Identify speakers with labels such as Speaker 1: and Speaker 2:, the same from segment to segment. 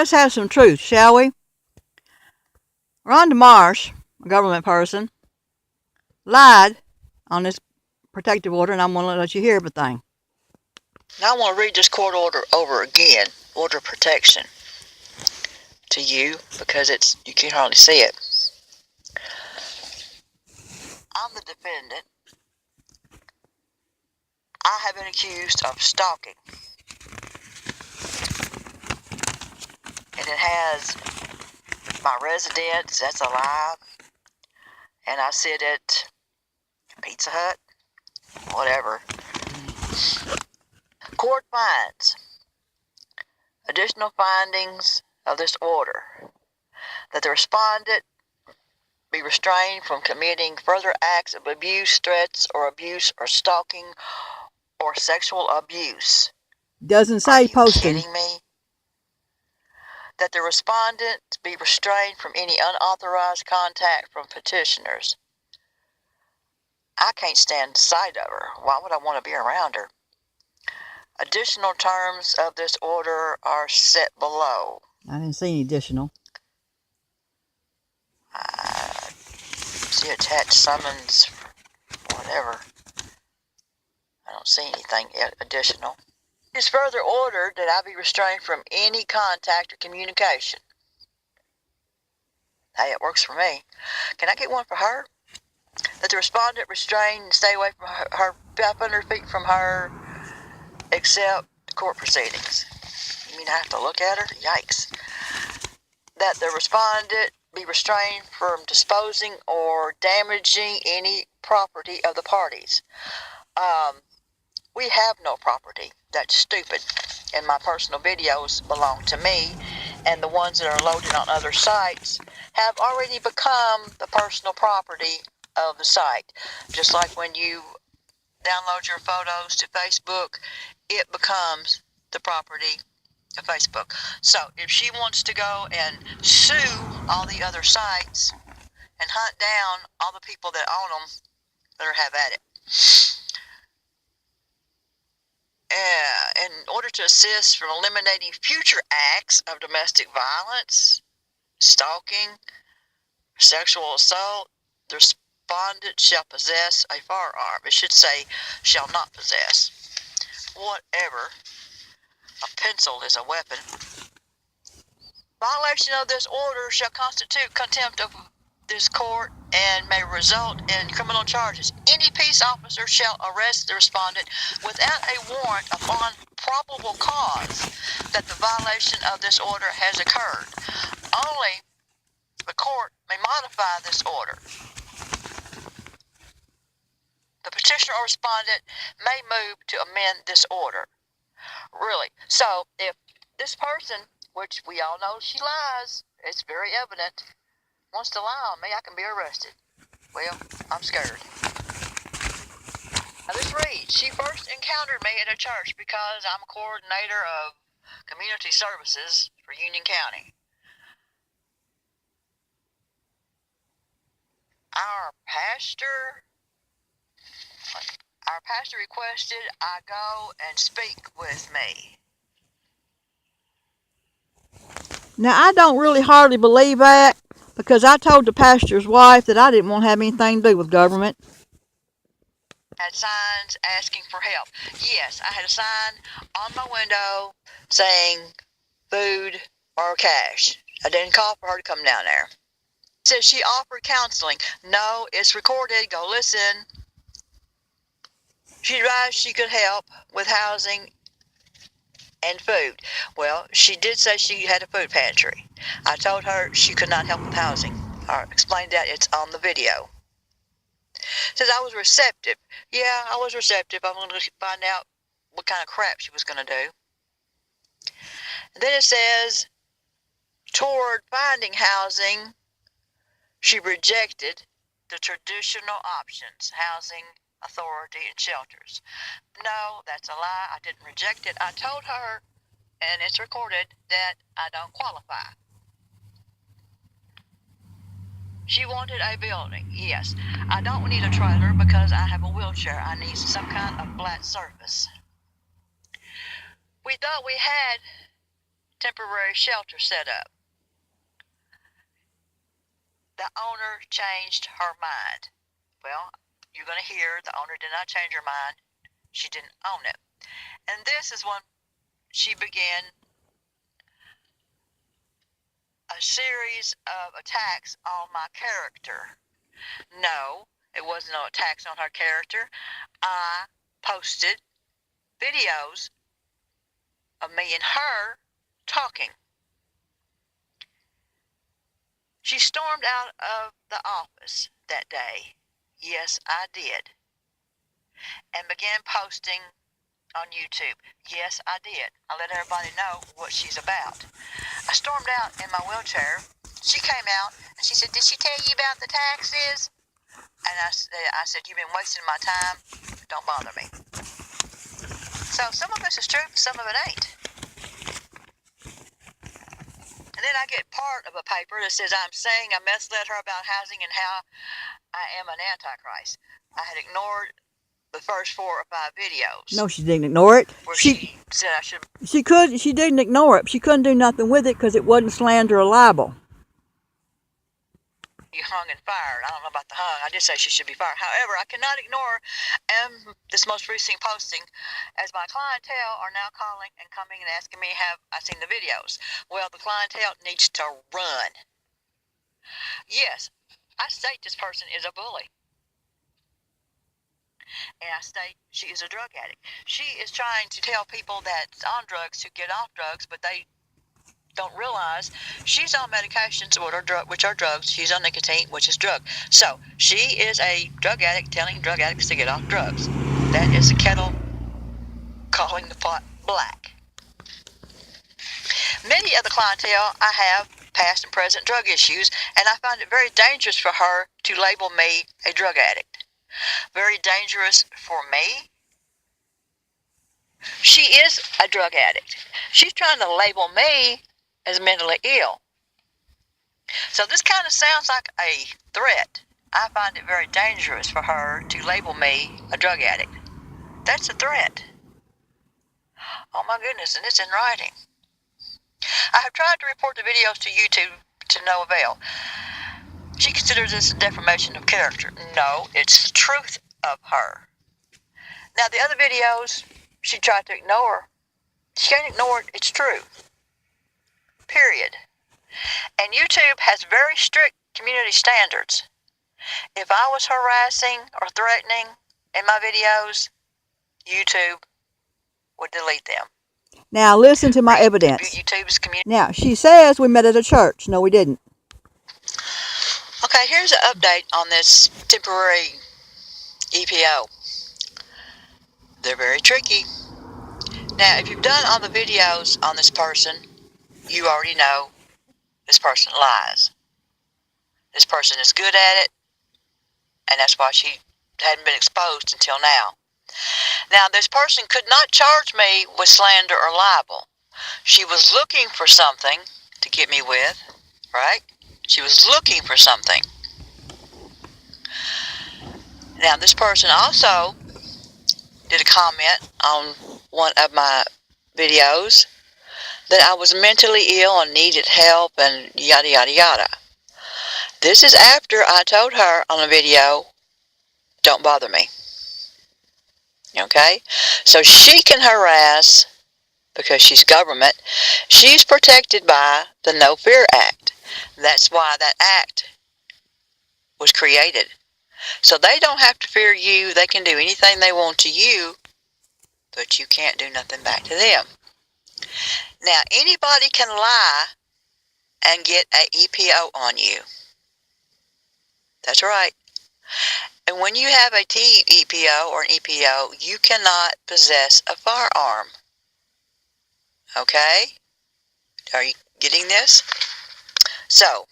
Speaker 1: Let's have some truth, shall we? Rhonda Marsh, a government person, lied on this protective order, and I'm going to let you hear everything.
Speaker 2: Now I want to read this court order over again, order of protection, to you because you can hardly see it. I'm the defendant. I have been accused of stalking. And it has my residence that's alive. And I sit at Pizza Hut, whatever. Court finds additional findings of this order that the respondent be restrained from committing further acts of abuse, threats, or abuse, or stalking, or sexual abuse.
Speaker 1: Doesn't say posting.
Speaker 2: Are you kidding me? That the respondent be restrained from any unauthorized contact from petitioners. I can't stand the sight of her. Why would I want to be around her? Additional terms of this order are set below.
Speaker 1: I didn't see any additional.
Speaker 2: See attached summons, whatever. I don't see anything additional. It is further ordered that I be restrained from any contact or communication. Hey, it works for me. Can I get one for her? That the respondent restrain and stay away from her 500 feet from her except court proceedings. You mean I have to look at her? Yikes. That the respondent be restrained from disposing or damaging any property of the parties. We have no property. That's stupid. And my personal videos belong to me, and the ones that are loaded on other sites have already become the personal property of the site. Just like when you download your photos to Facebook, it becomes the property of Facebook. So if she wants to go and sue all the other sites and hunt down all the people that own them, let her have at it. In order to assist from eliminating future acts of domestic violence, stalking, sexual assault, the respondent shall possess a firearm. It should say shall not possess. Whatever. A pencil is a weapon. Violation of this order shall constitute contempt of this court and may result in criminal charges. Any peace officer shall arrest the respondent without a warrant upon probable cause that the violation of this order has occurred. Only the court may modify this order. The petitioner or respondent may move to amend this order. Really. So if this person, which we all know she lies, it's very evident, wants to lie on me, I can be arrested. Well, I'm scared. Now this reads, she first encountered me at a church because I'm a coordinator of community services for Union County. Our pastor requested I go and speak with me.
Speaker 1: Now, I don't really hardly believe that, because I told the pastor's wife that I didn't want to have anything to do with government.
Speaker 2: Had signs asking for help. Yes, I had a sign on my window saying food or cash. I didn't call for her to come down there. It says she offered counseling. No, it's recorded. Go listen. She advised she could help with housing and food. Well, she did say she had a food pantry. I told her she could not help with housing. I explained that. It's on the video. It says I was receptive. Yeah, I was receptive. I'm going to find out what kind of crap she was going to do. And then it says, toward finding housing, she rejected the traditional options, housing, authority, and shelters. No, that's a lie. I didn't reject it. I told her, and it's recorded, that I don't qualify. She wanted a building. Yes, I don't need a trailer because I have a wheelchair. I need some kind of flat surface. We thought we had temporary shelter set up. The owner changed her mind. Well, you're going to hear the owner did not change her mind. She didn't own it. And this is when she began a series of attacks on my character. No, it wasn't no attacks on her character. I posted videos of me and her talking. She stormed out of the office that day. Yes, I did. And began posting on YouTube. Yes, I did. I let everybody know what she's about. I stormed out in my wheelchair. She came out and she said, "Did she tell you about the taxes?" And I said, "You've been wasting my time. Don't bother me." So some of this is true, some of it ain't. And then I get part of a paper that says I'm saying I misled her about housing and how I am an antichrist. I had ignored the first 4 or 5 videos.
Speaker 1: No, she didn't ignore it.
Speaker 2: Where she said I should.
Speaker 1: She didn't ignore it. She couldn't do nothing with it because it wasn't slander or libel.
Speaker 2: You hung and fired. I don't know about the hung. I did say she should be fired. However, I cannot ignore this most recent posting, as my clientele are now calling and coming and asking me, have I seen the videos? Well, the clientele needs to run. Yes, I state this person is a bully. And I state she is a drug addict. She is trying to tell people that's on drugs to get off drugs, but they don't realize she's on medications which are drugs. She's on nicotine, which is drug. So she is a drug addict telling drug addicts to get off drugs. That is the kettle calling the pot black. Many of the clientele I have past and present drug issues, and I find it very dangerous for her to label me a drug addict. Very dangerous for me. She is a drug addict. She's trying to label me as mentally ill. So this kind of sounds like a threat. I find it very dangerous for her to label me a drug addict. That's a threat. Oh my goodness, and it's in writing. I have tried to report the videos to YouTube to no avail. She considers this a defamation of character. No, it's the truth of her. Now the other videos she tried to ignore. She can't ignore it. It's true. Period. And YouTube has very strict community standards. If I was harassing or threatening in my videos, YouTube would delete them.
Speaker 1: Now listen to my evidence.
Speaker 2: YouTube's community.
Speaker 1: Now she says we met at a church. No, we didn't.
Speaker 2: Okay, here's an update on this temporary EPO. They're very tricky. Now, if you've done all the videos on this person, you already know this person lies. This person is good at it, and that's why she hadn't been exposed until now. Now, this person could not charge me with slander or libel. She was looking for something to get me with, right? She was looking for something. Now, this person also did a comment on one of my videos that I was mentally ill and needed help and yada yada yada. This is after I told her on a video, don't bother me. Okay? So she can harass because she's government. She's protected by the No Fear Act. That's why that act was created. So they don't have to fear you. They can do anything they want to you, but you can't do nothing back to them. Now, anybody can lie and get an EPO on you. That's right. And when you have a TEPO or an EPO, you cannot possess a firearm. Okay? Are you getting this? So,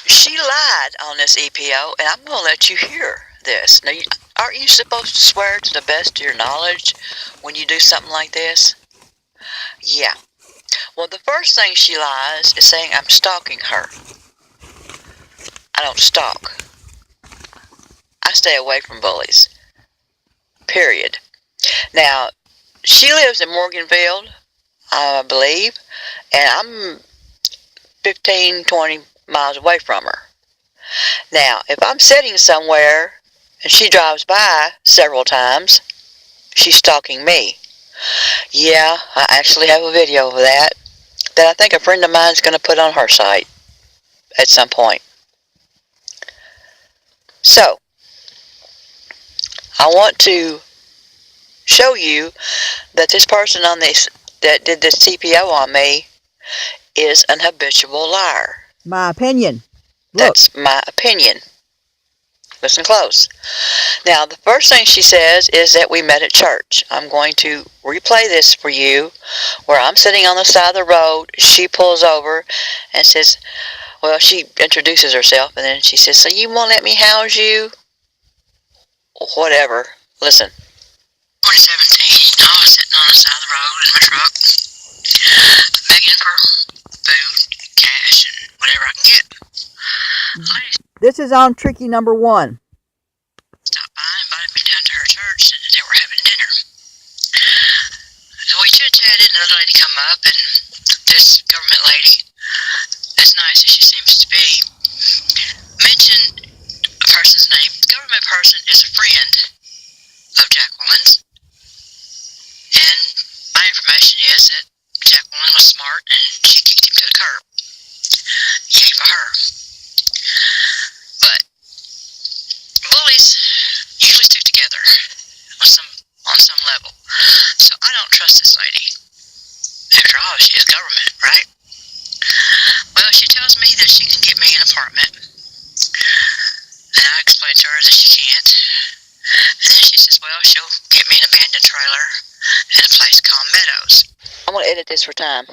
Speaker 2: she lied on this EPO, and I'm going to let you hear this. Now, aren't you supposed to swear to the best of your knowledge when you do something like this? Yeah. Well, the first thing she lies is saying I'm stalking her. I don't stalk. I stay away from bullies. Period. Now, she lives in Morganfield, I believe, and I'm 15, 20 miles away from her. Now, if I'm sitting somewhere and she drives by several times, she's stalking me. Yeah, I actually have a video of that I think a friend of mine is going to put on her site at some point. So, I want to show you that this person that did this TPO on me is an habitual liar.
Speaker 1: My opinion. Look.
Speaker 2: That's my opinion. Listen close. Now, the first thing she says is that we met at church. I'm going to replay this for you where I'm sitting on the side of the road. She pulls over and says, well, she introduces herself and then she says, so you won't let me house you? Whatever. Listen. 2017, I was sitting on the side of the road in my truck, begging for food, cash, and whatever I can get.
Speaker 1: This is on tricky number 1.
Speaker 2: Stopped by and invited me down to her church, and they were having dinner. So we chit-chatted, and another lady come up, and this government lady, as nice as she seems to be, mentioned a person's name. The government person is a friend of Jacqueline's, and my information is that Jacqueline was smart, and she kicked him to the curb. Yay for her. But bullies usually stick together on some level. So I don't trust this lady. After all, she is government, right? Well, she tells me that she can get me an apartment. And I explain to her that she can't. And then she says, well, she'll get me an abandoned trailer in a place called Meadows. I'm going to edit this for time.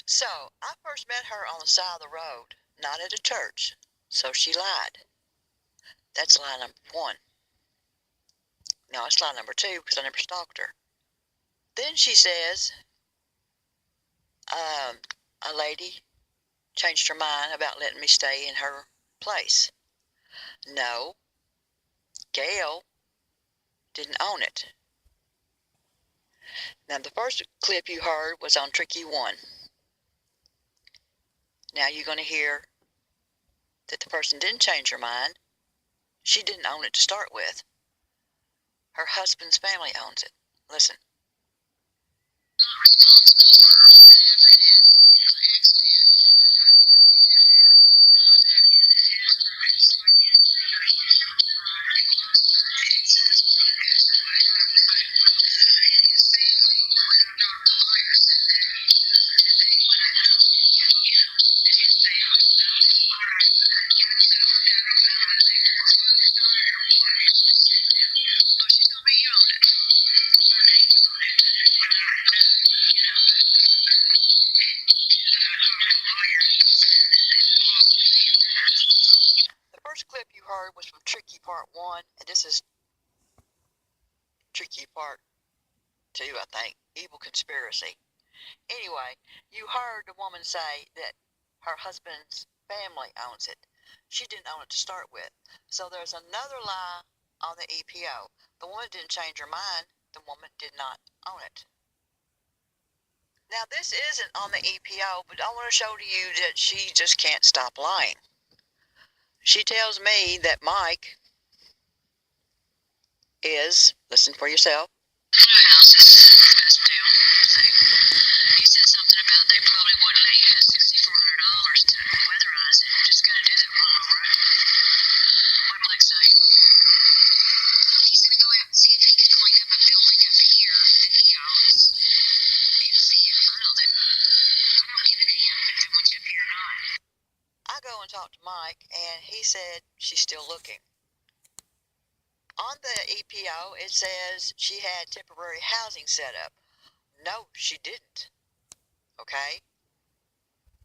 Speaker 2: So, I first met her on the side of the road, not at a church, so she lied. That's lie number 1. No, it's lie number 2 because I never stalked her. Then she says, a lady changed her mind about letting me stay in her place. No, Gail didn't own it. Now, the first clip you heard was on Tricky 1. Now you're going to hear that the person didn't change her mind. She didn't own it to start with. Her husband's family owns it. Listen. The first clip you heard was from Tricky Part 1, and this is Tricky Part 2, I think. Evil Conspiracy. Anyway, you heard the woman say that her husband's family owns it. She didn't own it to start with. So there's another lie on the EPO. The woman didn't change her mind. The woman did not own it. Now, this isn't on the EPO, but I want to show to you that she just can't stop lying. She tells me that Mike is, listen for yourself. Houses, best deal. He said something about they probably wouldn't let you have $6,400 to weatherize it. Just got to do that one more room. What did Mike say? He's going to go out and see if he can clean up a building up here that he owns. And see if I don't give a damn if they want you up here or not. I go and talk to Mike, and he said she's still looking. On the EPO, it says she had temporary housing set up. No, she didn't. Okay?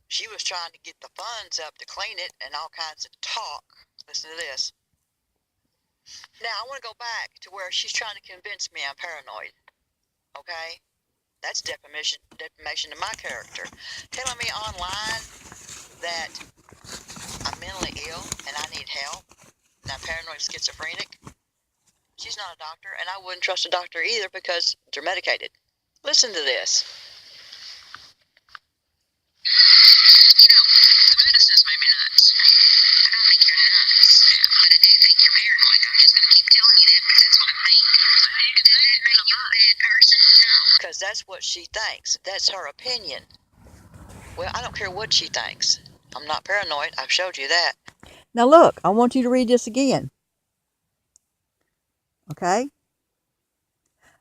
Speaker 2: She was trying to get the funds up to clean it and all kinds of talk. Listen to this. Now, I want to go back to where she's trying to convince me I'm paranoid. Okay? That's defamation of my character. Telling me online that I'm mentally ill and I need help and I'm paranoid schizophrenic. She's not a doctor, and I wouldn't trust a doctor either because they're medicated. Listen to this. You know, the medicines made me nuts. I don't think you're nuts, but I do think you're paranoid. I'm just going to keep telling you that because that's what I think. You can say it make you a bad person. No. Because that's what she thinks. That's her opinion. Well, I don't care what she thinks. I'm not paranoid. I've showed you that.
Speaker 1: Now look, I want you to read this again. Okay?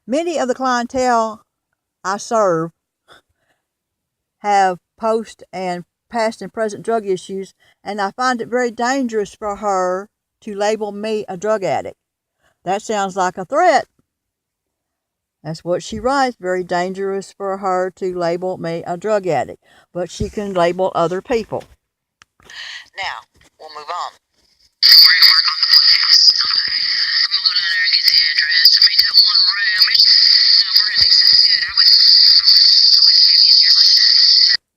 Speaker 1: Many of the clientele I serve have post and past and present drug issues, and I find it very dangerous for her to label me a drug addict. That sounds like a threat. That's what she writes. Very dangerous for her to label me a drug addict. But she can label other people.
Speaker 2: Now, we'll move on. We're going to work on the place. Okay. I'm going to go down there and get the address. I mean, that one room, it's not really so good. I would have easier like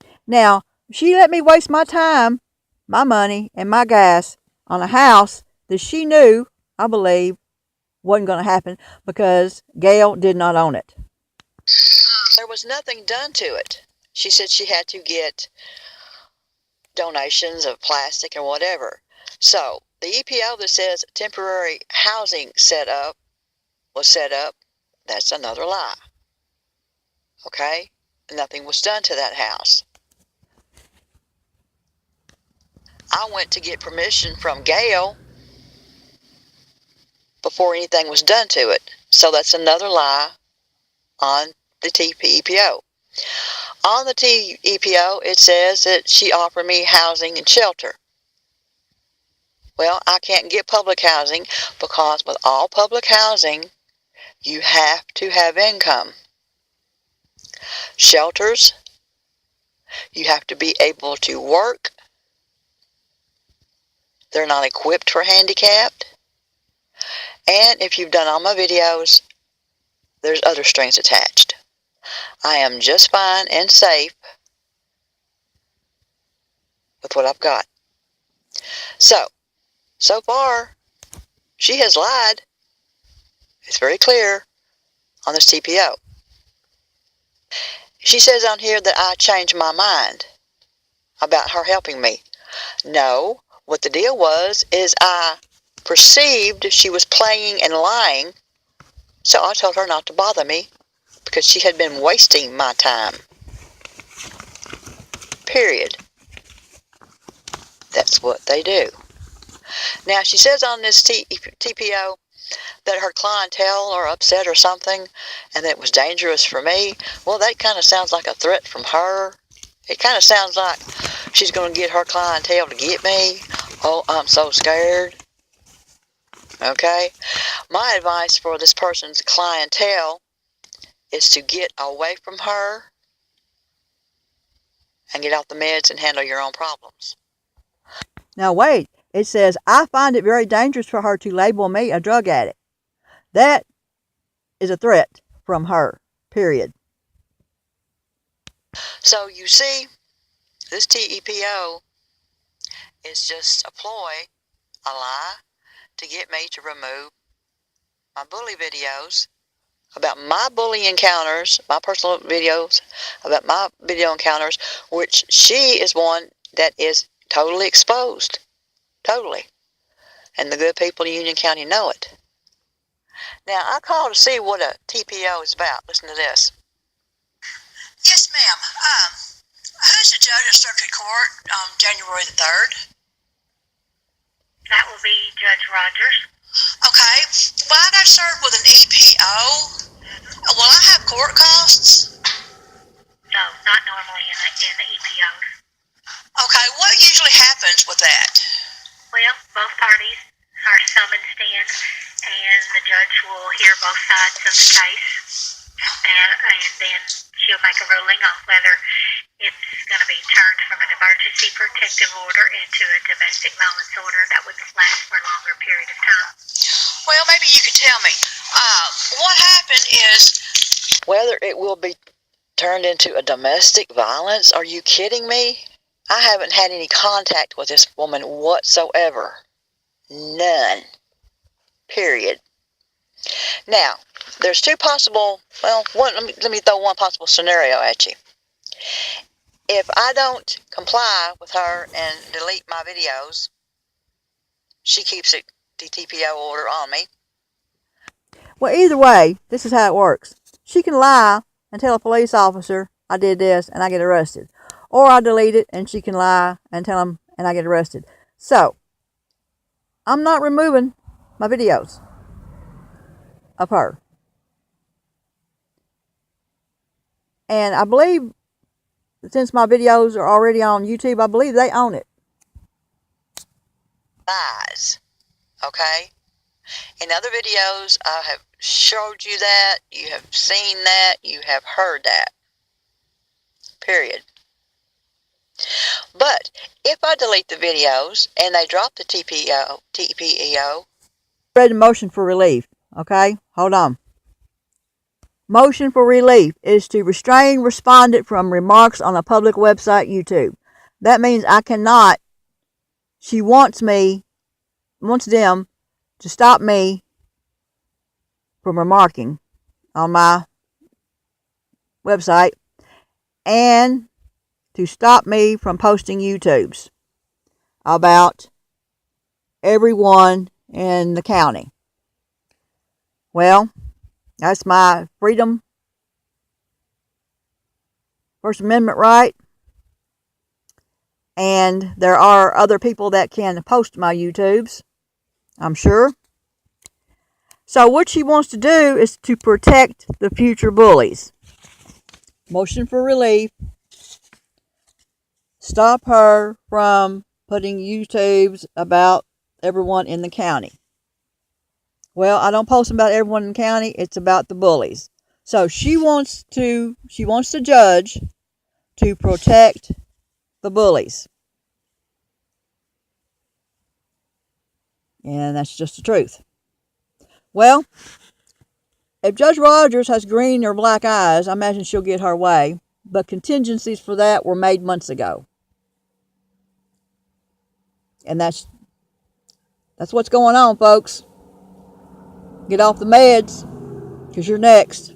Speaker 2: that.
Speaker 1: Now, she let me waste my time, my money, and my gas on a house that she knew, I believe, wasn't going to happen because Gail did not own it.
Speaker 2: There was nothing done to it. She said she had to get donations of plastic and whatever. So, the EPO that says temporary housing was set up, that's another lie. Okay? Nothing was done to that house. I went to get permission from Gail before anything was done to it. So that's another lie on the TPEPO. On the TEPO, it says that she offered me housing and shelter. Well, I can't get public housing because with all public housing, you have to have income. Shelters, you have to be able to work. They're not equipped for handicapped. And if you've done all my videos, there's other strings attached. I am just fine and safe with what I've got. So far, she has lied. It's very clear on this TPO. She says on here that I changed my mind about her helping me. No, what the deal was is I perceived she was playing and lying, so I told her not to bother me because she had been wasting my time. Period. That's what they do. Now, she says on this TPO that her clientele are upset or something and that it was dangerous for me. Well, that kind of sounds like a threat from her. It kind of sounds like she's going to get her clientele to get me. Oh, I'm so scared. Okay? My advice for this person's clientele is to get away from her and get off the meds and handle your own problems.
Speaker 1: Now wait, it says, I find it very dangerous for her to label me a drug addict. That is a threat from her, period.
Speaker 2: So you see, this TEPO is just a ploy, a lie, to get me to remove my bully videos about my bully encounters, my personal videos about my video encounters, which she is one that is totally exposed. Totally. And the good people in Union County know it. Now, I called to see what a TPO is about. Listen to this. Yes, ma'am. Who's the judge at circuit court on January the 3rd?
Speaker 3: That will be Judge Rogers.
Speaker 2: Okay. Well, I got served with an EPO. Will I have court costs?
Speaker 3: No, not normally in the EPOs.
Speaker 2: Okay. What usually happens with that?
Speaker 3: Well, both parties are summoned in, and the judge will hear both sides of the case, and then she'll make a ruling on whether it's going to be turned from an emergency protective order into a domestic violence order that would last for a longer period of time.
Speaker 2: Well, maybe you could tell me. What happened is whether it will be turned into a domestic violence. Are you kidding me? I haven't had any contact with this woman whatsoever. None. Period. Now, there's two possible, let me throw one possible scenario at you. If I don't comply with her and delete my videos, she keeps the TPO order on me.
Speaker 1: Well, either way, this is how it works. She can lie and tell a police officer I did this and I get arrested. Or I delete it and she can lie and tell him and I get arrested. So, I'm not removing my videos of her. And I believe, since my videos are already on YouTube, I believe they own it.
Speaker 2: Lies. Okay? In other videos, I have showed you that, you have seen that, you have heard that. Period. But if I delete the videos and they drop the TPEO.
Speaker 1: Read the motion for relief. Okay? Hold on. Motion for relief is to restrain respondent from remarks on a public website, YouTube. That means I cannot, she wants them to stop me from remarking on my website and to stop me from posting YouTubes about everyone in the county. Well, that's my freedom, First Amendment right. And there are other people that can post my YouTubes, I'm sure. So what she wants to do is to protect the future bullies. Motion for relief. Stop her from putting YouTubes about everyone in the county. Well, I don't post about everyone in the county. It's about the bullies. So she wants the judge to protect the bullies. And that's just the truth. Well, if Judge Rogers has green or black eyes, I imagine she'll get her way. But contingencies for that were made months ago. And that's what's going on, folks. Get off the meds, because you're next.